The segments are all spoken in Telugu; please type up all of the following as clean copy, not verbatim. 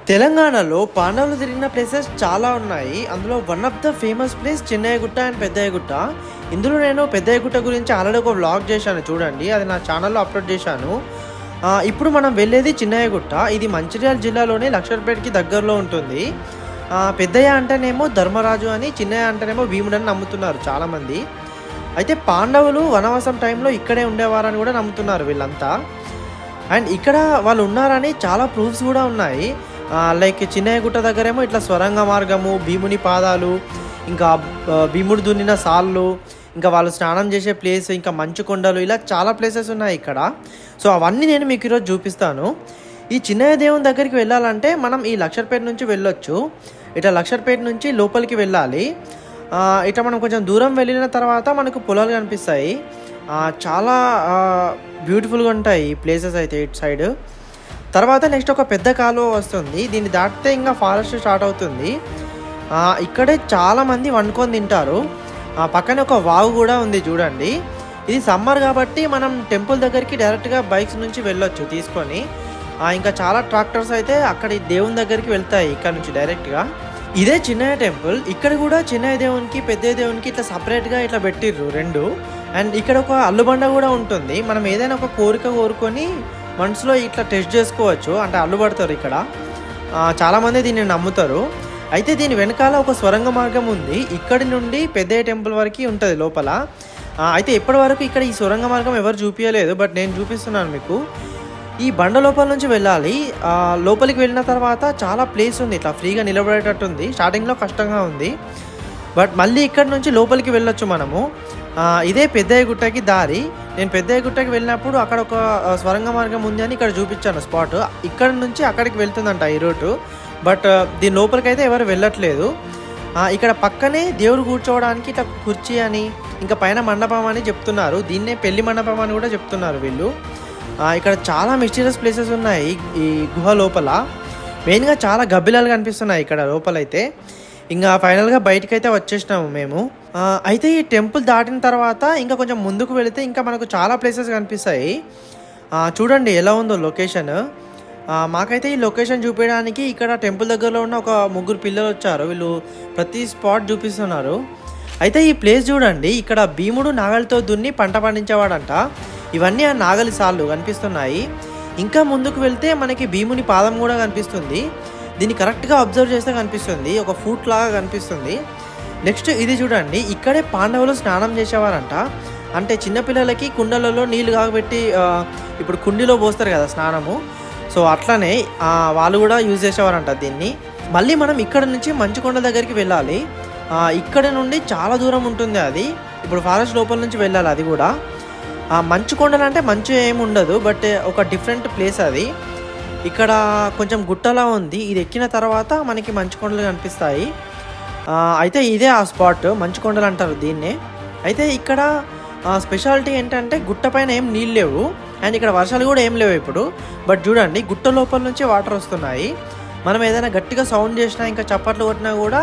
తెలంగాణలో పాండవులు తిరిగిన ప్లేసెస్ చాలా ఉన్నాయి. అందులో one of the famous place Chinnayyagutta and Peddayyagutta. ఇందులో నేను పెద్దయ్యగుట్ట గురించి ఆల్రెడీ ఒక వ్లాగ్ చేశాను చూడండి, అది నా ఛానల్లో అప్లోడ్ చేశాను. ఇప్పుడు మనం వెళ్ళేది చిన్నయ్యగుట్ట. ఇది మంచిర్యాల జిల్లాలోని లక్షర్పేటకి దగ్గరలో ఉంటుంది. పెద్దయ్య అంటేనేమో ధర్మరాజు అని, చిన్నయ్య అంటేనేమో భీముడు అని నమ్ముతున్నారు చాలామంది. అయితే పాండవులు వనవాసం టైంలో ఇక్కడే ఉండేవారని కూడా నమ్ముతున్నారు వీళ్ళంతా. అండ్ ఇక్కడ వాళ్ళు ఉన్నారని చాలా ప్రూఫ్స్ కూడా ఉన్నాయి. లైక్ చిన్నయ్యగుట్ట దగ్గరేమో ఇట్లా స్వరంగ మార్గము, భీముని పాదాలు, ఇంకా భీముడు దున్నిన సాళ్ళు, ఇంకా వాళ్ళు స్నానం చేసే ప్లేస్, ఇంకా మంచు కొండలు, ఇలా చాలా ప్లేసెస్ ఉన్నాయి ఇక్కడ. సో అవన్నీ నేను మీకు ఈరోజు చూపిస్తాను. ఈ చిన్నయ్య దేవుని దగ్గరికి వెళ్ళాలంటే మనం ఈ లక్షర్పేట నుంచి వెళ్ళొచ్చు. ఇట్లా లక్షర్పేట నుంచి లోపలికి వెళ్ళాలి. ఇట్లా మనం కొంచెం దూరం వెళ్ళిన తర్వాత మనకు పొలాలు కనిపిస్తాయి. చాలా బ్యూటిఫుల్గా ఉంటాయి ఈ ప్లేసెస్ అయితే ఇటు సైడ్. తర్వాత నెక్స్ట్ ఒక పెద్ద కాలువ వస్తుంది. దీన్ని దాటితే ఇంకా ఫారెస్ట్ స్టార్ట్ అవుతుంది. ఇక్కడే చాలామంది వండుకొని తింటారు. పక్కనే ఒక వాగు కూడా ఉంది చూడండి. ఇది సమ్మర్ కాబట్టి మనం టెంపుల్ దగ్గరికి డైరెక్ట్గా బైక్స్ నుంచి వెళ్ళొచ్చు తీసుకొని. ఇంకా చాలా ట్రాక్టర్స్ అయితే అక్కడ దేవుని దగ్గరికి వెళ్తాయి ఇక్కడ నుంచి డైరెక్ట్గా. ఇదే చిన్నయ్య టెంపుల్. ఇక్కడ కూడా చిన్నయ్య దేవునికి, పెద్దయ్య దేవునికి ఇట్లా సపరేట్గా ఇట్లా పెట్టిర్రు రెండు. అండ్ ఇక్కడ ఒక అల్లుబండ కూడా ఉంటుంది. మనం ఏదైనా ఒక కోరిక కోరుకొని మనసులో ఇట్లా టెస్ట్ చేసుకోవచ్చు, అంటే అల్లుబడతారు ఇక్కడ. చాలామంది దీన్ని నమ్ముతారు. అయితే దీని వెనకాల ఒక స్వరంగ మార్గం ఉంది. ఇక్కడి నుండి పెద్దయ్య టెంపుల్ వరకు ఉంటుంది లోపల. అయితే ఇప్పటి వరకు ఇక్కడ ఈ స్వరంగ మార్గం ఎవరు చూపించలేదు, బట్ నేను చూపిస్తున్నాను మీకు. ఈ బండ లోపల నుంచి వెళ్ళాలి. లోపలికి వెళ్ళిన తర్వాత చాలా ప్లేస్ ఉంది, ఇట్లా ఫ్రీగా నిలబడేటట్టు ఉంది. స్టార్టింగ్లో కష్టంగా ఉంది, బట్ మళ్ళీ ఇక్కడ నుంచి లోపలికి వెళ్ళొచ్చు మనము. ఇదే పెద్దయ్యగుట్టకి దారి. నేను పెద్దయ్యగుట్టకి వెళ్ళినప్పుడు అక్కడ ఒక స్వరంగ మార్గం ఉంది అని ఇక్కడ చూపించాను స్పాట్. ఇక్కడ నుంచి అక్కడికి వెళ్తుందంట ఈ రూటు, బట్ దీని లోపలికి అయితే ఎవరు వెళ్ళట్లేదు. ఇక్కడ పక్కనే దేవుడు కూర్చోవడానికి ఇట్లా కుర్చీ అని, ఇంకా పైన మండపం అని చెప్తున్నారు. దీన్నే పెళ్లి మండపం అని కూడా చెప్తున్నారు వీళ్ళు. ఇక్కడ చాలా మిస్టీరియస్ ప్లేసెస్ ఉన్నాయి ఈ గుహ లోపల. మెయిన్గా చాలా గబ్బిలాలు కనిపిస్తున్నాయి ఇక్కడ లోపలైతే. ఇంకా ఫైనల్గా బయటకైతే వచ్చేసినాము మేము. అయితే ఈ టెంపుల్ దాటిన తర్వాత ఇంకా కొంచెం ముందుకు వెళితే ఇంకా మనకు చాలా ప్లేసెస్ కనిపిస్తాయి. చూడండి ఎలా ఉందో లొకేషన్. మాకైతే ఈ లొకేషన్ చూపించడానికి ఇక్కడ టెంపుల్ దగ్గరలో ఉన్న ఒక ముగ్గురు పిల్లలు వచ్చారు. వీళ్ళు ప్రతి స్పాట్ చూపిస్తున్నారు. అయితే ఈ ప్లేస్ చూడండి, ఇక్కడ భీముడు నాగలితో దున్ని పంట పండించేవాడంట. ఇవన్నీ ఆ నాగలి సాళ్ళు కనిపిస్తున్నాయి. ఇంకా ముందుకు వెళ్తే మనకి భీముని పాదం కూడా కనిపిస్తుంది. దీన్ని కరెక్ట్గా అబ్జర్వ్ చేస్తే కనిపిస్తుంది, ఒక ఫూట్ లాగా కనిపిస్తుంది. నెక్స్ట్ ఇది చూడండి, ఇక్కడే పాండవులు స్నానం చేసేవారంట. అంటే చిన్నపిల్లలకి కుండలలో నీళ్ళు కాగబెట్టి ఇప్పుడు కుండీలో పోస్తారు కదా స్నానము, సో అట్లనే వాళ్ళు కూడా యూజ్ చేసేవారంట దీన్ని. మళ్ళీ మనం ఇక్కడ నుంచి మంచుకొండ దగ్గరికి వెళ్ళాలి. ఇక్కడ నుండి చాలా దూరం ఉంటుంది అది. ఇప్పుడు ఫారెస్ట్ లోపల నుంచి వెళ్ళాలి అది కూడా. మంచుకొండలు అంటే మంచు ఏమి ఉండదు, బట్ ఒక డిఫరెంట్ ప్లేస్ అది. ఇక్కడ కొంచెం గుట్టలా ఉంది. ఇది ఎక్కిన తర్వాత మనకి మంచుకొండలు కనిపిస్తాయి. అయితే ఇదే ఆ స్పాట్, మంచుకొండలు అంటారు దీన్నే. అయితే ఇక్కడ స్పెషాలిటీ ఏంటంటే గుట్ట పైన ఏం నీళ్ళు లేవు, అండ్ ఇక్కడ వర్షాలు కూడా ఏం లేవు ఇప్పుడు. బట్ చూడండి, గుట్ట లోపల నుంచి వాటర్ వస్తున్నాయి. మనం ఏదైనా గట్టిగా సౌండ్ చేసినా, ఇంకా చప్పట్లు కొట్టినా కూడా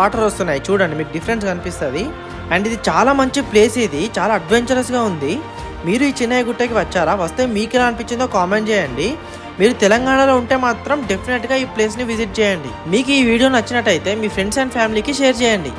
వాటర్ వస్తున్నాయి. చూడండి, మీకు డిఫరెన్స్ కనిపిస్తుంది. అండ్ ఇది చాలా మంచి ప్లేస్. ఇది చాలా అడ్వెంచరస్గా ఉంది. మీరు ఈ చిన్నయ్యగుట్టకి వచ్చారా? వస్తే మీకు ఎలా అనిపించిందో కామెంట్ చేయండి. మీరు తెలంగాణలో ఉంటే మాత్రం డెఫినెట్గా ఈ ప్లేస్ని విజిట్ చేయండి. మీకు ఈ వీడియో నచ్చినట్టయితే మీ ఫ్రెండ్స్ అండ్ ఫ్యామిలీకి షేర్ చేయండి.